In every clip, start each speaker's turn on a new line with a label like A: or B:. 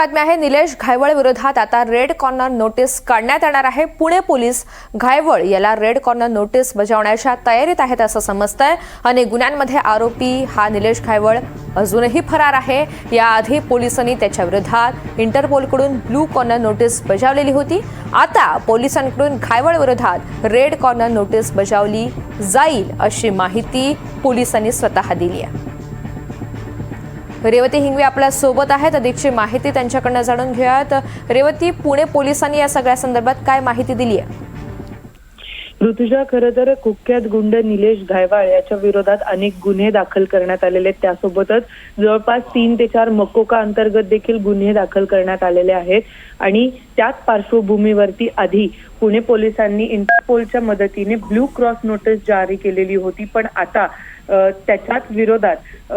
A: बातमी आहे निलेश घायवळ विरोधात आता रेड कॉर्नर नोटीस काढण्यात येणार आहे। पुणे पोलीस घायवळ याला रेड कॉर्नर नोटीस बजावण्याच्या तयारीत आहेत असं समजतंय। अनेक गुन्ह्यांमध्ये आरोपी हा निलेश घायवळ अजूनही फरार आहे। याआधी पोलिसांनी त्याच्या विरोधात इंटरपोलकडून ब्लू कॉर्नर नोटीस बजावलेली होती। आता पोलिसांकडून घायवळ विरोधात रेड कॉर्नर नोटीस बजावली जाईल अशी माहिती पोलिसांनी स्वतः दिली आहे। रेवती हिंगवे आपल्या सोबत आहेत, अधिकची माहिती त्यांच्याकडून जाणून घेऊयात। रेवती, पुणे पोलिसांनी या सगळ्या संदर्भात काय माहिती दिली आहे?
B: ऋतुजा, खरं तर कुख्यात गुंड निलेश घायवळ याच्या विरोधात अनेक गुन्हे दाखल करण्यात आलेले आहेत। त्यासोबतच जवळपास 3 ते 4 मकोका अंतर्गत देखील गुन्हे दाखल करण्यात आलेले आहेत। आणि त्याच पार्श्वभूमीवरती आधी पुणे पोलिसांनी इंटरपोलच्या मदतीने ब्लू क्रॉस नोटीस जारी केलेली होती, पण आता त्याच्याच विरोधात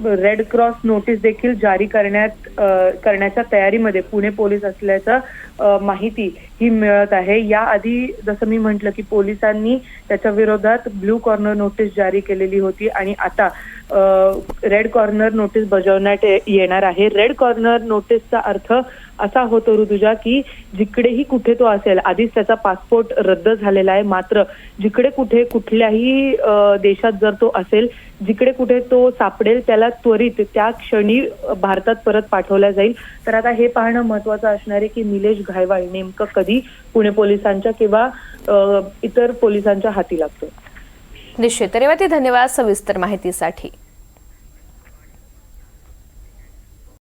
B: रेड क्रॉस नोटीस देखील जारी करण्याच्या तयारीमध्ये पुणे पोलीस असल्याचं माहिती ही मिळत आहे। याआधी जसं मी म्हटलं की पोलिसांनी त्याच्या विरोधात ब्लू कॉर्नर नोटीस जारी केलेली होती आणि आता रेड कॉर्नर नोटीस बजावण्यात येणार आहे। रेड कॉर्नर नोटीसचा अर्थ असा होतो ऋतुजा की जिकडेही कुठे तो असेल, आधीच त्याचा पासपोर्ट रद्द झालेला आहे, मात्र जिकडे कुठे कुठल्याही देशात जर तो असेल, जिकडे कुठे तो सापडेल त्याला त्वरित त्या क्षणी भारतात परत पाठवला जाईल। तर आता हे पाहणं महत्त्वाचं असणार आहे की निलेश घायवळ नेमकं कधी पुणे पोलिसांच्या किंवा इतर पोलिसांच्या हाती लागतो।
A: निश्चित। रेवती, धन्यवाद सविस्तर माहितीसाठी।